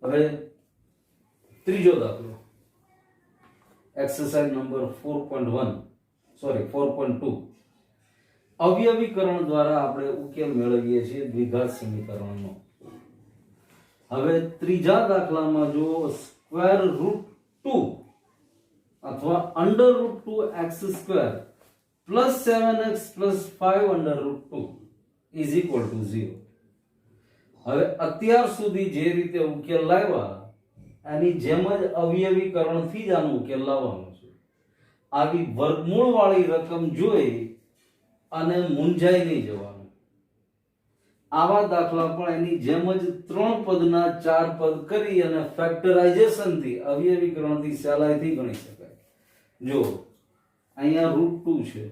હવે ત્રીજો દાખલો એક્સરસાઇઝ નંબર 4.1 સોરી 4.2 અવયવીકરણ દ્વારા આપણે ઉકેલ મેળવીએ છીએ દ્વિઘાત સમીકરણનો. હવે ત્રીજા દાખલામાં જો સ્ક્વેર રૂટ 2 અથવા under route 2x square plus 7x plus 5 under route 2 is equal to 0. હવે અત્યાર સુધી જે રીતે ઉકેલ લાવ્યા એની જેમ જ અવયવીકરણથી જ આનો ઉકેલ લાવવાનો છે. આવી વર્ગમૂળ વાળી રકમ જોઈ અને મૂંઝાઈ નહીં જવાનું. આવા દાખલા પણ એની જેમ જ 3 પદના 4 પદ કરી અને ફેક્ટરાઇઝેશન થી અવયવીકરણથી સહેલાઈથી ગણી શકાય. જો અહીંયા રૂટ 2 છે,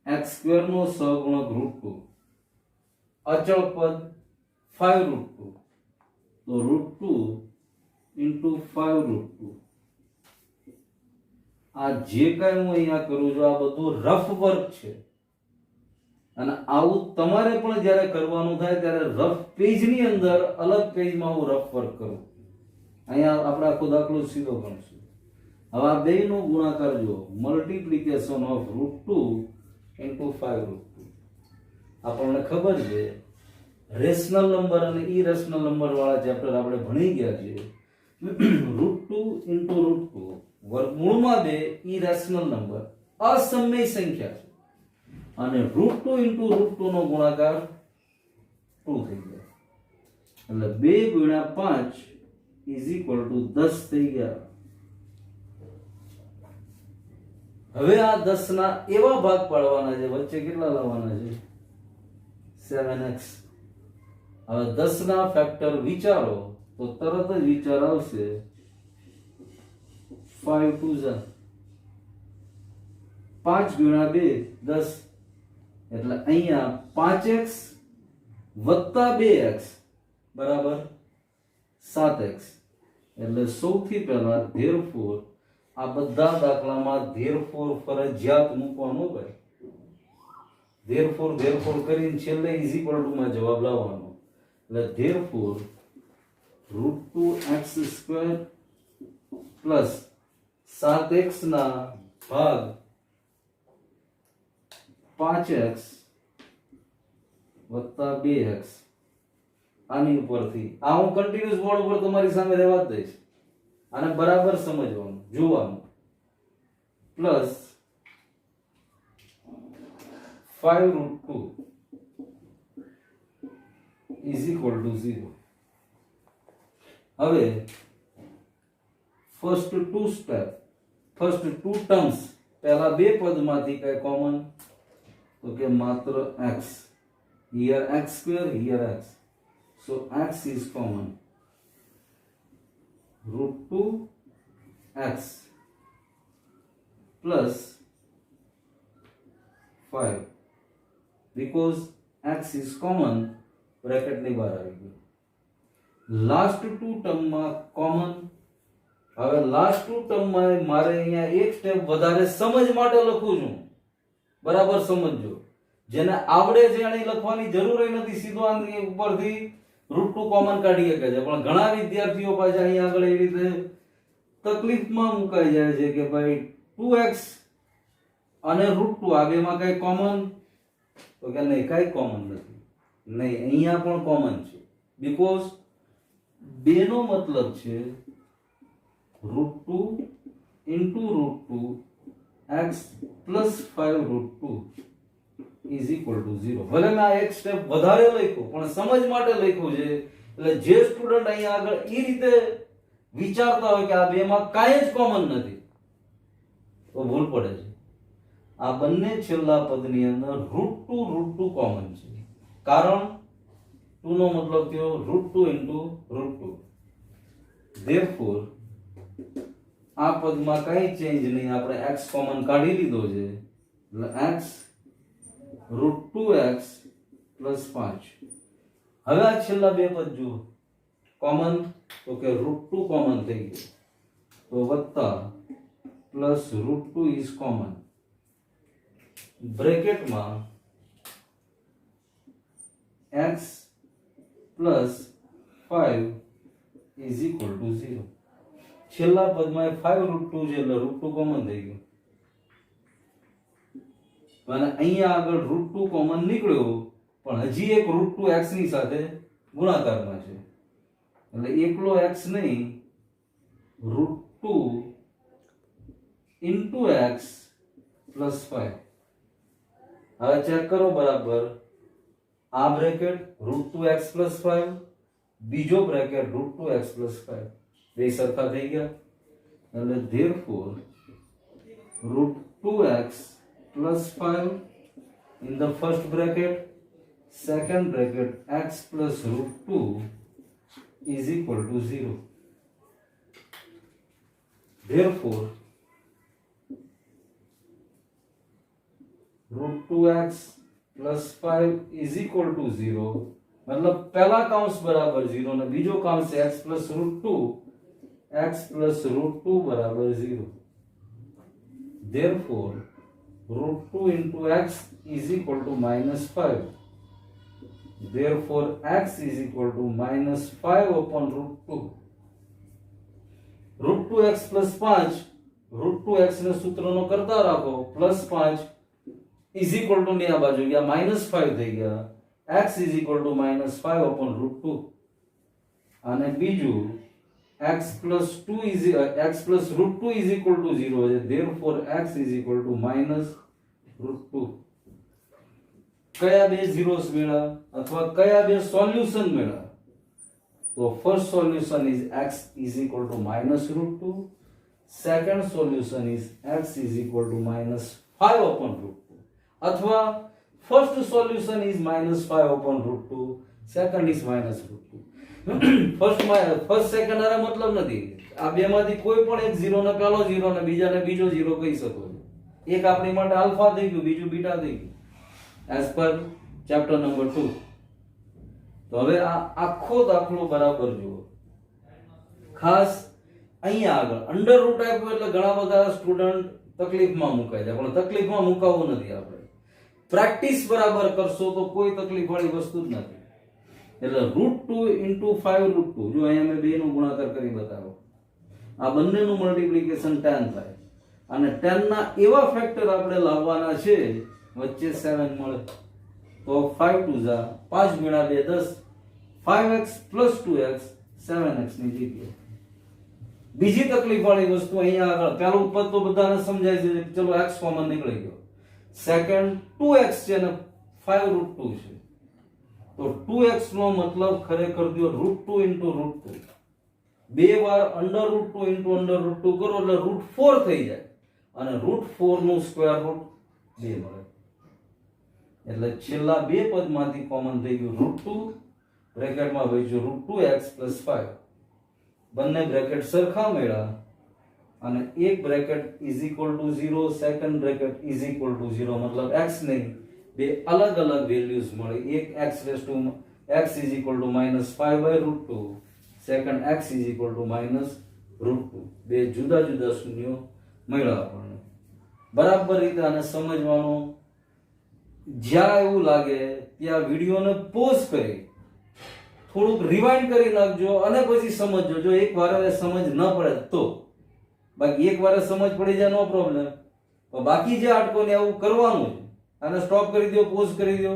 x² નો સહગુણક રૂટ 2, અચળ પદ 5 રૂટ 2, તો રૂટ 2 ઇન્ટુ 5 રૂટ 2. આ જે કાંઈ હું અહીંયા કરું છું આ બધું રફ વર્ક છે અને આવું તમારે પણ જ્યારે કરવાનું થાય ત્યારે રફ પેજની અંદર અલગ પેજમાં હું રફ વર્ક કરું. અહીંયા આપણે આખો દાખલો સીધો ગણશું. હવે આ બેયનો ગુણાકાર જો multiplication of root 2 into 5 root 2. આપણને ખબર છે રેશનલ નંબર અને ઇરેશનલ નંબર વાળા ચેપ્ટર આપણે ભણી ગયા છીએ. રૂટ 2 ઇન્ટુ રૂટ 2 વર્ગમૂળમાં 2 ઇરેશનલ નંબર અસમય સંખ્યા છે અને રૂટ 2 ઇન્ટુ રૂટ 2 નો ગુણાકાર 2 થઈ જાય એટલે 2 ગુણ્યા 5 ઇઝ ઇક્વલ ટુ 10 થઈ ગયા. હવે આ 10 ના એવા ભાગ પાડવાના છે, વચ્ચે કેટલા લાવવાના છે? 7x. હવે 10 ના ફેક્ટર વિચારો તો તરત જ વિચાર આવશે 5 2 5 ગુણ્યા 2 10 એટલે અહીંયા 5x વત્તા 2x બરાબર 7x. એટલે સૌથી પહેલા therefore આ બધા દાખલામાં therefore ફરજિયાત મૂકવાનો ભાઈ. therefore કરીને છેલ્લે ઇઝ ઇક્વલ ટુ માં જવાબ લાવવાનો. એટલે therefore route 2x square plus 7x ના ભાગ 5x વત્તા 2x આની ઉપરથી આ હું કન્ટિન્યુઅસ બોર્ડ ઉપર તમારી સામે રહેવા જ દઈશ. આને બરાબર સમજવાનું જોવાનું. Plus 5 root 2 is equal to 0. હવે ફર્સ્ટ ટુ ટર્મ્સ પહેલા બે પદમાંથી કઈ કોમન તો કે માત્ર x. here x square, here x, so x is common. root 2x plus 5 because x is common bracket ની બહાર આવી ગયું. લાસ્ટ ટુ ટર્મમાં કોમન. હવે લાસ્ટ ટુ ટર્મમાં મારે અહીંયા એક સ્ટેપ વધારે સમજ માટે લખું છું. બરાબર સમજજો. જેને આવડે છે એને લખવાની જરૂર નથી, સીધો આની ઉપરથી રૂટ 2 કોમન કાઢી શકે છે. પણ ઘણા વિદ્યાર્થીઓ પાછા અહીંયા આગળ એવી રીતે તકલીફમાં મુકાઈ જાય છે કે ભાઈ 2x અને રૂટ 2 આ બેમાં કઈ કોમન તો કે નહીં, કઈ કોમન નથી. નહીં, અહીંયા પણ કોમન છે. બીકોઝ બેનો મતલબ છે root 2 into root 2 x plus 5 root 2 is equal to 0. ભલે મેં આ એક સ્ટેપ વધારે લખ્યું પણ સમજ માટે લખ્યું છે. એટલે જે સ્ટુડન્ટ અહીંયા આગળ એ રીતે વિચારતા હોય કે આ બેમાં કાંઈ જ કોમન નથી તો ભૂલ પડે છે. આ બંને છેલ્લા પદની અંદર રૂટ 2 કોમન છે. કારણ 2 નો મતલબ થયો રૂટ 2 ઇન્ટુ રૂટ 2. therefore આ પદમાં કઈ ચેન્જ નહીં, આપણે x કોમન કાઢી લીધો છે એટલે x રૂટ 2x પ્લસ 5. હવે આ છેલ્લા બે પદ જુઓ કોમન તો કે રૂટ 2 કોમન થઈ ગયું તો વત્તા પ્લસ રૂટ 2 ઇઝ કોમન. બ્રેકેટમાં x plus 5 is equal to 0. છેલ્લા પદમાં 5√2 છે એટલે √2 કોમન થઈ ગયું અને અહીંયા આગળ √2 કોમન નીકળ્યો પણ હજી એક √2 x ની સાથે ગુણાકારમાં છે એટલે એકલો x નહીં √2 into x plus 5. હવે ચેક કરો બરાબર આ બ્રેકેટ √2x plus 5 બીજો બ્રેકેટ √2x plus 5 બે સરખા થઈ ગયા એટલે therefore √2x plus 5 in the first bracket, second bracket x plus √2 is equal to 0. Therefore √2x plus 5 is equal to 0. मतलब पहला काउंस बराबर 0 ने बीजो काउंस x plus √2 बराबर 0. Therefore √2 into x is equal to -5. Therefore x is equal to -5 upon √2. √2x plus 5 √2x ने सूत्रનો કરતા રાખો plus 5 is equal to ની આ બાજુ ગયા -5 થઈ ગયા x is equal to -5 upon √2 અને બીજું x plus √2 is equal to 0 છે therefore x is equal to -√2. કયા બે zeros મેળા અથવા કયા બે સોલ્યુશન મેળા તો first solution is x is equal to -√2, second solution is x is equal to -5 upon √2 अथवा first solution is -5 upon √2, second is -√2. First second આનો મતલબ નથી આ બેમાંથી કોઈ પણ એક 0 ને પહેલો 0 ને બીજાને બીજો 0 કહી શકો છો એક આપણી માટે આલ્ફા થઈ ગયું બીજું બીટા થઈ ગયું એઝ પર ચેપ્ટર નંબર 2. તો હવે આ આખો દાખલો બરાબર જુઓ ખાસ અહીંયા આગળ અંડર રૂટ આપ્યું એટલે ઘણા બધા સ્ટુડન્ટ તકલીફમાં મુકાઈ જાય પણ તકલીફમાં મુકાવવું નથી આપણે પ્રેક્ટિસ બરાબર કરશો તો કોઈ તકલીફ વાળી વસ્તુ જ નથી એટલે √2 into 5√2 જો અહીંયા મેં બેનો ગુણાકાર કરી બતાવો આ બંનેનું મલ્ટીપ્લિકેશન 10 થાય અને 10 ના એવા ફેક્ટર આપણે લાવવાના છે વચ્ચે 7 મળે તો 5 2 જા 5 ગુણ્યા 2 10 5x plus 2x 7x ની જગ્યાએ બીજી તકલીફ વાળી વસ્તુ અહીંયા આગળ પહેલું પદ તો બધાને સમજાય છે ચલો x કોમન નીકળી ગયો સેકન્ડ 2x છે ને 5√2 છે તો 2x નો મતલબ ખરેખર દો √2 into √2 બે વાર √2 into √2 કરો એટલે √4 થઈ જાય અને √4 નું સ્ક્વેર રૂટ 2 મળે એટલે છેલ્લા બે પદમાંથી કોમન થઈ ગયું √2 બ્રેકેટમાં વચ્ચે √2x plus 5 બંને બ્રેકેટ સરખા મળ્યા અને એક bracket is equal to 0 second bracket is equal to 0 मतलब x नहीं બે अलग अलग વેલ્યુઝ મળી એક x is equal to -5/√2 second x is equal to -√2 બે જુદા જુદા શૂન્યો મળ્યા આપણને બરાબર રીતે આને સમજવાનું જ્યાં એવું લાગે ત્યાં વિડિયોને પોઝ કરી થોડુંક રિવાઇન્ડ કરી નાખજો અને પછી સમજજો જો એક વાર સમજ ન પડે તો બાકી એક વાર સમજ પડી જાય નો પ્રોબ્લેમ તો બાકી જે આટકોને આવું કરવાનું છે આને સ્ટોપ કરી દો પોઝ કરી દો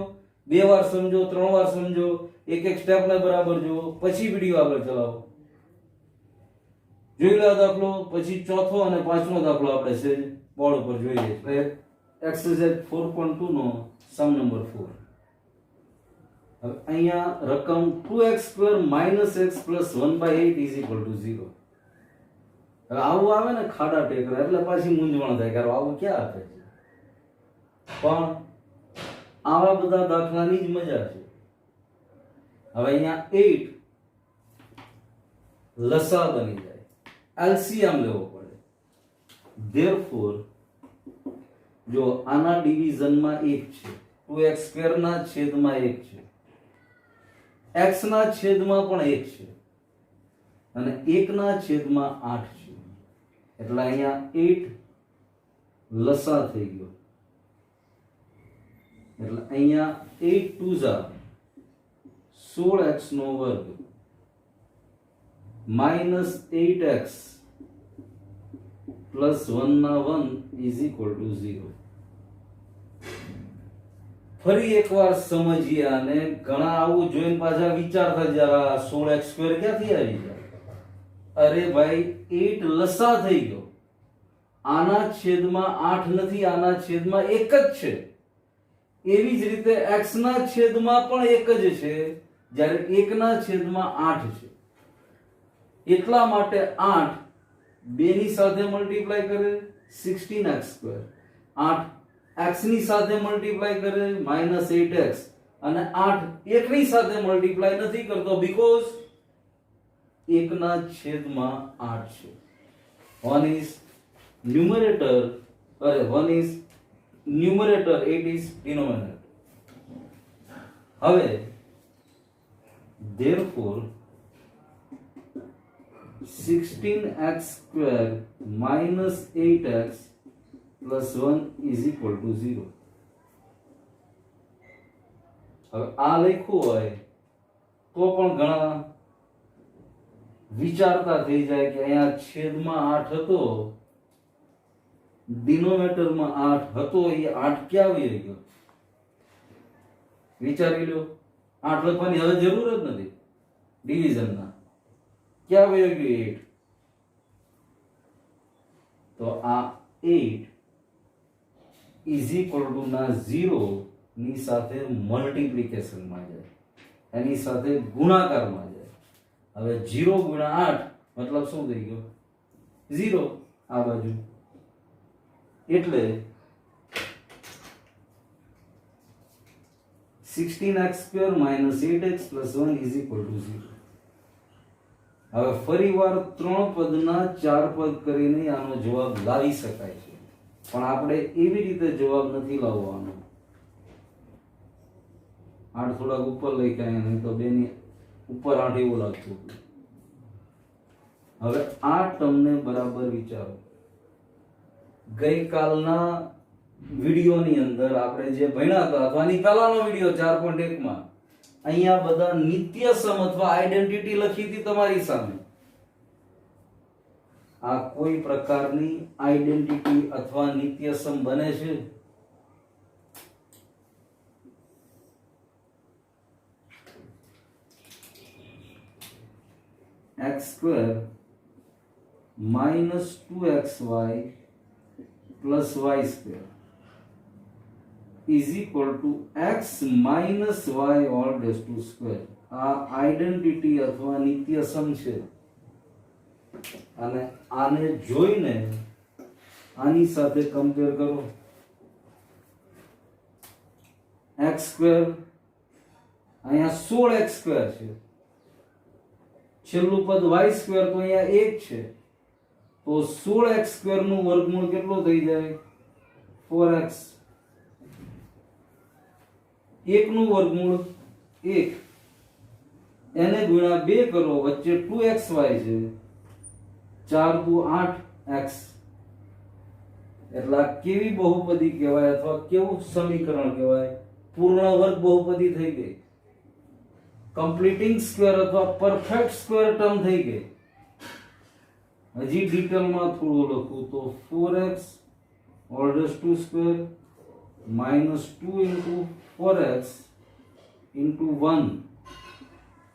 બે વાર સમજો ત્રણ વાર સમજો એક એક સ્ટેપ ને બરાબર જુઓ પછી વિડિયો આગળ ચલાવો જોઈ લો દાખલો પછી ચોથો અને પાંચમો દાખલો આપણે છે બોર્ડ ઉપર જોઈએ એક્સરસાઇઝ 4.2 નો સમ નંબર 4 હવે અહીંયા રકમ 2x² - x + 1/8 = 0 હવે આવું આવે ને ખાડા ટેકરા એટલે પાછી મૂંઝવણ થાય કે આવું ક્યાં આપે છે પણ આવા બધા દાખલાની જ મજા છે હવે અહીંયા 8 લસા બની જાય એલસીએમ લેવો પડે therefore જો આના ડિવિઝનમાં 1 છે 2x² ના છેદમાં 1 છે x ના છેદમાં પણ 1 છે અને 1 ના છેદમાં 8 છે એટલે અહીંયા 8 લસા થઈ ગયો એટલે અહીંયા 8 2 16x નો વર્ગ માઇનસ 8x પ્લસ 1 ના 1 ઇઝ ઇક્વલ ટુ 0. ફરી એકવાર સમજીએ આને. ઘણા આવું જોઈને પાછા વિચારતા જરા 16x² ક્યાંથી આવી જાય? અરે ભાઈ 8 લસા થઈ ગયો. આના છેદમાં 8 નથી, આના છેદમાં 1 જ છે. એવી જ રીતે x ના છેદમાં પણ 1 જ છે, જ્યારે 1 ના છેદમાં 8 છે. એટલા માટે 8 2 ની સાથે મલ્ટીપ્લાય કરે 16x², 8 x ની સાથે મલ્ટીપ્લાય કરે -8x, અને 8 1 ની સાથે મલ્ટીપ્લાય નથી કરતો બીકોઝ 1 ના છેદમાં 8 છે. 1 is numerator, 1 is numerator, 8 is denominator. હવે therefore 16x² minus 8x plus 1 is equal to 0. હવે આ લખ્યું હોય તો પણ ઘણા વિચારતા થઈ જાય કે અહીંયા છેદમાં 8 હતો, ડિનોમિનેટરમાં 8 હતો, એ 8 ક્યાં આવી ગયો? વિચારી લો. 8 લખવાની હવે જરૂર જ નથી ડિવિઝનના. ક્યાં વયો ગયો 8? તો આ 8 ઇઝ ઇક્વલ ટુ ના 0 ની સાથે મલ્ટીપ્લિકેશનમાં જાય, એની સાથે ગુણાકારમાં જાય. હવે 0 ગુણ્યા 8 મતલબ શું થઈ ગયો? 0 આ બાજુ. એટલે 16x² minus 8x plus 1 is equal to 0. હવે ફરીવાર 3 પદના 4 પદ કરીને આનો જવાબ લાવી શકાય છે, પણ આપણે એવી રીતે જવાબ નથી લાવવાનો. 8 થોડાક ઉપર લખ્યા, નહીં તો 2 ની ઉપર 8 એવું લાગતું હતું. હવે આ ટર્મને બરાબર વિચારો. ગઈકાલના વિડીયોની અંદર આપણે જે ભણ્યા હતા, અથવા આની પહેલાનો વિડીયો 4.1 માં, અહીંયા બધા નિત્યસમ અથવા આઈડેન્ટિટી લખી હતી તમારી સામે. આ કોઈ પ્રકારની આઈડેન્ટિટી અથવા નિત્યસમ બને છે? x² minus 2xy plus y² is equal to x minus y all raised to square. આ આઈડેન્ટિટી અથવા નિત્યસમ છે. અને આને જોઈને આની સાથે કમ્પેર કરો. x² અહીંયા 16x² છે, છેલ્લું પદ y² તો અહીંયા 1 છે, તો 16x² નું વર્ગમૂળ કેટલો થઈ જાય? 4x. 1 નું વર્ગમૂળ 1, એને ગુણ્યા 2 કરો, વચ્ચે 2xy છે, 4 દુ 8x. એટલે કેવી બહુપદી કહેવાય અથવા કેવું સમીકરણ કહેવાય? પૂર્ણ વર્ગ બહુપદી થઈ ગઈ, કમ્પ્લીટિંગ સ્ક્વેર અથવા પરફેક્ટ સ્ક્વેર ટર્મ થઈ ગઈ. હજી ડિટેલમાં થોડું લખું તો 4x all raised to square minus 2 into 4x into 1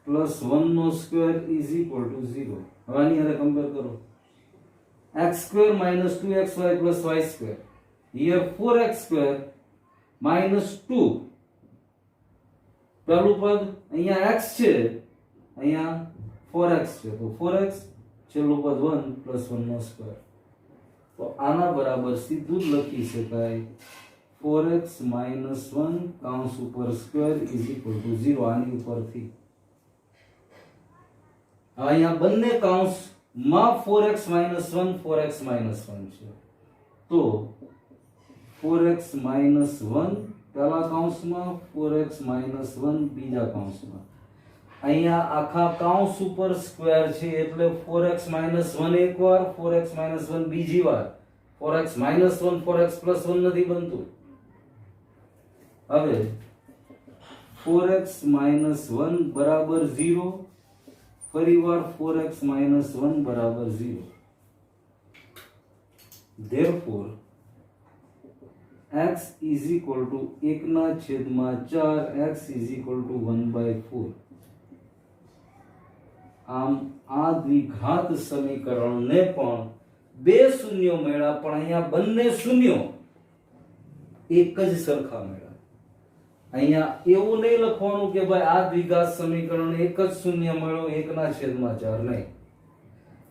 plus 1 નો સ્ક્વેર is equal to 0. હવે આની સાથે કમ્પેર કરો. x² minus 2xy plus y². Here 4x² minus 2. પહેલું પદ અહીંયા x છે, અહીંયા 4x છે, તો 4x, છેલ્લું પદ 1 plus 1 નો સ્ક્વેર. તો આના બરાબર સીધું જ લખી શકાય 4x minus 1 કૌંસ ઉપર સ્ક્વેર is equal to 0. આની ઉપરથી અહીંયા બંને કૌંસમાં 4x minus 1 4x minus 1 છે, તો 4x minus 1 પહેલા કૌંસમાં, 4x minus 1 બીજા કૌંસમાં. અહીંયા આખા કૌંસ ઉપર સ્ક્વેર છે એટલે 4x minus 1 એક વાર, 4x minus 1 બીજી વાર, 4x minus 1 4x plus 1 નથી બનતું. હવે 4x minus 1 બરાબર 0, પરિવાર 4x - 1 બરાબર 0. Therefore x is equal to 1/4, x is equal to 1/4. આમ આ દ્વિઘાત સમીકરણને પણ બે શૂન્યો મળ્યા, પણ અહીંયા બંને શૂન્યો એક જ સરખા મળ્યા. અહીંયા એવું નહીં લખવાનું કે ભાઈ આ દ્વિઘાત સમીકરણ એક જ શૂન્ય મળ્યો 1/4, નહીં.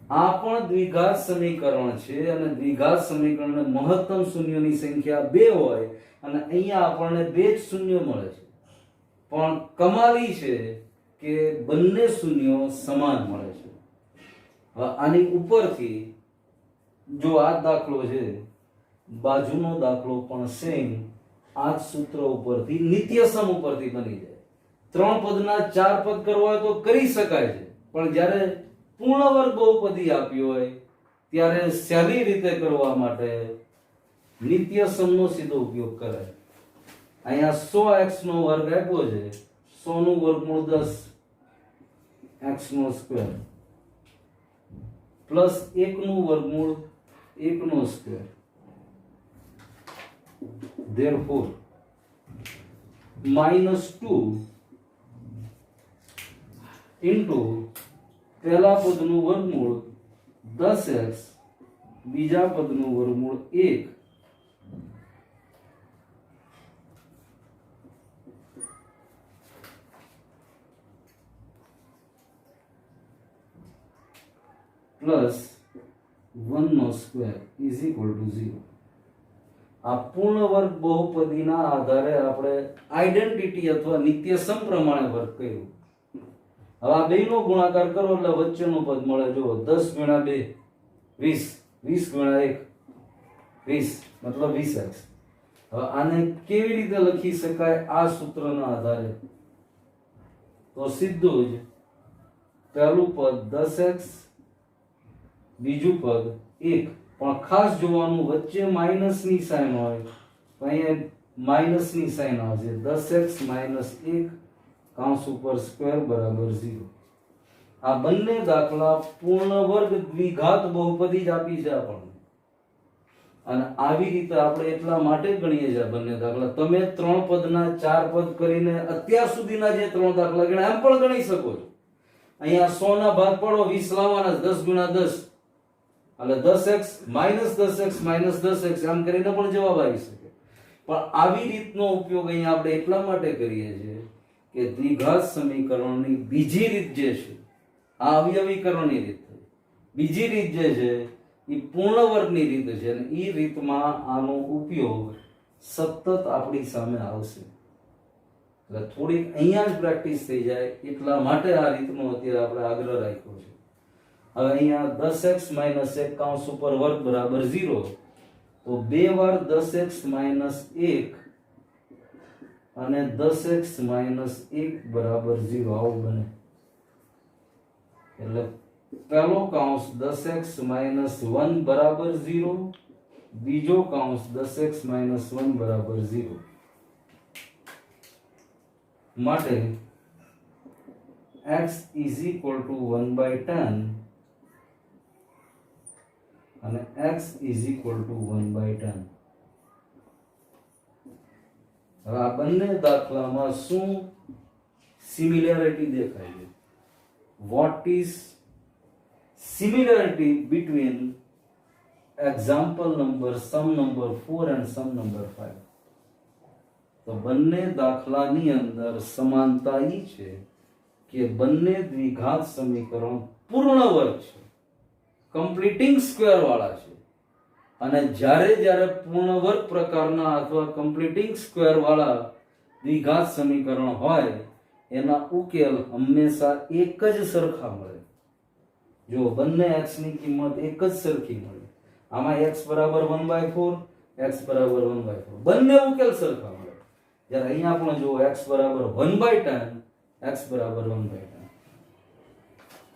આ પણ દ્વિઘાત સમીકરણ છે અને દ્વિઘાત સમીકરણને મહત્તમ શૂન્યોની સંખ્યા 2 હોય અને અહીંયા આપણને બે જ શૂન્યો મળે છે. પણ કમાલી છે કે બંને શૂન્યો સમાન મળે છે. હવે આની ઉપરથી જો આ દાખલો છે, બાજુનો દાખલો પણ સેમ આ જ સૂત્ર ઉપરથી નિત્યસમ ઉપરથી બની જાય. 3 પદના 4 પદ કરવા હોય તો કરી શકાય છે, પણ જ્યારે પૂર્ણ વર્ગ બહુપદી આપ્યો હોય ત્યારે સહેલી રીતે કરવા માટે નિત્યસમનો સીધો ઉપયોગ કરાય. અહીંયા 100x નો વર્ગ આપ્યો છે, 100 નું વર્ગમૂળ 10 x નો સ્ક્વેર પ્લસ 1 નું વર્ગમૂળ 1 નો સ્ક્વેર. Therefore -2 into પહેલા પદનું વર્ગમૂળ 10x, બીજા પદનું વર્ગમૂળ 1 પ્લસ 1 નો સ્ક્વેર ઇઝ ઇક્વલ ટુ 0. આ પૂર્ણ વર્ગ બહુપદીના આધારે આપણે આઈડેન્ટિટી અથવા નિત્યસમ પ્રમાણે વર્ગ કર્યું. હવે આ બેનો ગુણાકાર કરો એટલે વચ્ચેનું પદ મળે. જો 10 × 2 20, 20 × 1 20, મતલબ 20x. હવે આને કેવી રીતે લખી શકાય આ સૂત્રના આધારે? તો સીધું જ પહેલું પદ 10x, બીજું પદ 1. પણ ખાસ જોવાનું વચ્ચે માઈનસની સાઇન હોય તો અહીંયા માઈનસની સાઇન આવશે. 10x - 1 કૌંસ ઉપર સ્ક્વેર બરાબર 0. આ બંને દાખલા પૂર્ણ વર્ગ દ્વિઘાત બહુપદી જ આપી છે આપણને, અને આવી રીતે આપણે એટલા માટે ગણીએ છીએ બંને દાખલા. તમે 3 પદના 4 પદ કરીને અત્યાર સુધીના જે 3 દાખલા ગણ્યા એમ પણ ગણી શકો છો. અહીંયા 100 ના ભાગ પાડો, 20 લાવવાના, 10 × 10 એટલે 10x - 10x - 10x આમ કરીને પણ જવાબ આવી શકે. પણ આવી રીતનો ઉપયોગ અહીંયા આપણે એટલા માટે કરીએ છીએ કે દ્વિઘાત સમીકરણની બીજી રીત જે છે, આ અવયવીકરણની રીત, બીજી રીત જે છે એ પૂર્ણ વર્ગની રીત છે, અને એ રીતમાં આનો ઉપયોગ સતત આપણી સામે આવશે. એટલે થોડીક અહીંયા જ પ્રેક્ટિસ થઈ જાય એટલા માટે આ રીતનો અત્યારે આપણે આગ્રહ રાખ્યો છે. હવે અહીંયા 10x - 1 કૌંસ ઉપર વર્ગ બરાબર 0, તો 2 વાર 10x - 1 અને 10x - 1 બરાબર 0 આવું બને. એટલે પહેલો કૌંસ 10x - 1 બરાબર 0, બીજો કૌંસ 10x - 1 બરાબર 0. માટે x is equal to 1/10 અને x is equal to 1/10. હવે આ બંને દાખલામાં શું સિમિલરિટી દેખાય છે? What is similarity between example number sum number 4 and sum number 5? તો બંને દાખલાની અંદર સમાનતા એ છે કે બંને દ્વિઘાત સમીકરણ પૂર્ણ વર્ગ છે, કમ્પ્લીટિંગ સ્ક્વેર વાળા છે. અને જ્યારે પૂર્ણ વર્ગ પ્રકારના અથવા કમ્પ્લીટિંગ સ્ક્વેર વાળા દ્વિઘાત સમીકરણ હોય એના ઉકેલ હંમેશા એક જ સરખા મળે. જો બંને x ની કિંમત એક જ સરખી મળે, આમાં x બરાબર 1/4, x બરાબર 1/4, બંને ઉકેલ સરખા મળે. જ્યારે અહીંયા પણ જો x બરાબર 1/10, x બરાબર 1/10.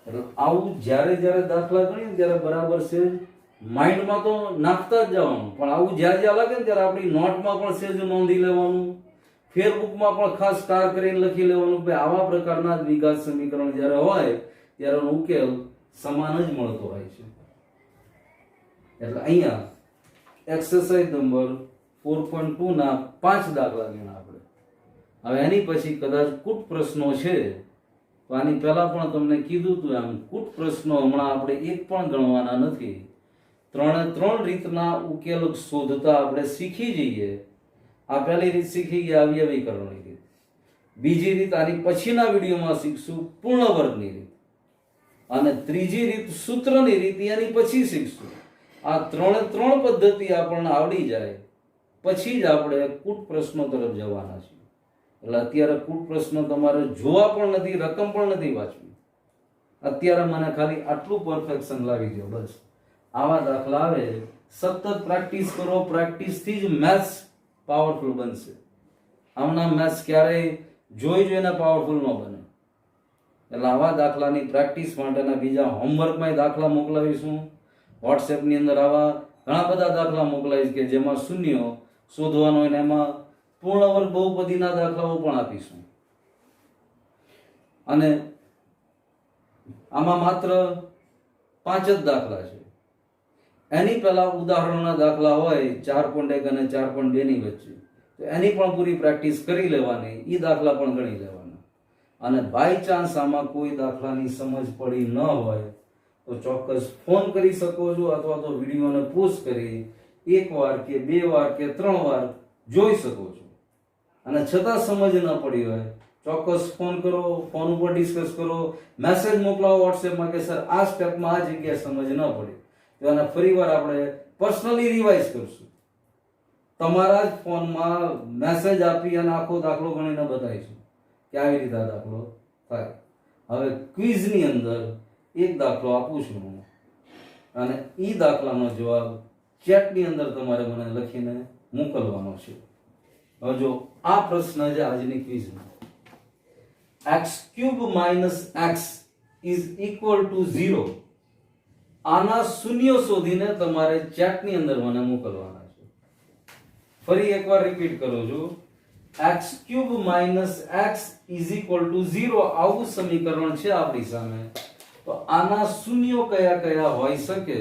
એટલે આવું જ્યારે દાખલા ગણીએ ત્યારે બરાબર છે માઇન્ડમાં તો નાખતા જ જવાનું, પણ આવું જ્યાં લાગે ને ત્યારે આપણી નોટમાં પણ સેજ નોંધી લેવાનું, ફેરબુકમાં પણ ખાસ સ્ટાર કરીને લખી લેવાનું કે આવા પ્રકારના દ્વિઘાત સમીકરણ જ્યારે હોય ત્યારે એનો ઉકેલ સમાન જ મળતો હોય છે. એટલે અહીંયા એક્સરસાઇઝ નંબર 4.2 ના 5 દાખલા ગણ્યા આપણે. હવે એની પછી કદાચ કૂટ પ્રશ્નો છે, તો આની પહેલા પણ તમને કીધું હતું એમ કૂટ પ્રશ્નો હમણાં આપણે એક પણ ગણવાના નથી. 3 રીતના ઉકેલ શોધતા આપણે શીખી જઈએ. આ પહેલી રીત શીખી ગયા અવયવીકરણની રીત. બીજી રીત આની પછીના વિડીયોમાં શીખશું પૂર્ણ વર્ગની રીત. અને ત્રીજી રીત સૂત્રની રીત એની પછી શીખશું. આ 3 પદ્ધતિ આપણને આવડી જાય પછી જ આપણે કૂટ પ્રશ્નો તરફ જવાના છીએ. એટલે અત્યારે કૂટ પ્રશ્નો તમારે જોવા પણ નથી, રકમ પણ નથી વાંચવી. અત્યારે મને ખાલી આટલું પરફેક્શન લાવી દો બસ. આવા દાખલા આવે, સતત પ્રેક્ટિસ કરો. પ્રેક્ટિસથી જ મેથ્સ પાવરફુલ બનશે. આમના મેથ્સ ક્યારેય જોઈને પાવરફુલ ન બને. એટલે આવા દાખલાની પ્રેક્ટિસ માટેના બીજા હોમવર્કમાં દાખલા મોકલાવીશું. વોટ્સએપની અંદર આવા ઘણા બધા દાખલા મોકલાવીશ કે જેમાં શૂન્યો શોધવાનો હોય, એમાં પૂર્ણ વર્ગ બહુપદીના દાખલાઓ પણ આપીશું. અને આમાં માત્ર 5 જ દાખલા છે. એની પહેલા ઉદાહરણોના દાખલા હોય 4.1 અને 4.2 ની વચ્ચે, તો એની પણ પૂરી પ્રેક્ટિસ કરી લેવાની. એ દાખલા પણ ગણી લેવાના. અને બાય ચાન્સ આમાં કોઈ દાખલાની સમજ પડી ન હોય તો ચોક્કસ ફોન કરી શકો છો, અથવા તો વિડીયોને પોઝ કરી 1 વાર કે 2 વાર કે 3 વાર જોઈ શકો છો. અને છતાં સમજ ન પડી હોય ચોક્કસ ફોન કરો, ફોન ઉપર ડિસ્કસ કરો, મેસેજ મોકલાવો વોટ્સએપમાં કે સર આ સ્ટેપમાં આ જગ્યાએ સમજ ન પડી, તો એને ફરીવાર આપણે પર્સનલી રિવાઇઝ કરશું. તમારા જ ફોનમાં મેસેજ આપી અને આખો દાખલો ગણીને બતાવીશું કે આવી રીતે આ દાખલો થાય. હવે ક્વિઝની અંદર એક દાખલો આપું છું હું, અને એ દાખલાનો જવાબ ચેટની અંદર તમારે મને લખીને મોકલવાનો છે. હવે જો આ પ્રશ્ન છે આજની ક્વિઝનો, x³ - x = 0. આના શૂન્ય શોધીને તમારે ચેટની અંદર મને મોકલવાના છે. ફરી એકવાર રિપીટ કરું છું, x³ - x = 0 આવું સમીકરણ છે આપણી સામે. તો આના શૂન્યો કયા કયા હોઈ શકે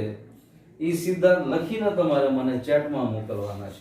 એ સીધા લખીને તમારે મને ચેટમાં મોકલવાના છે.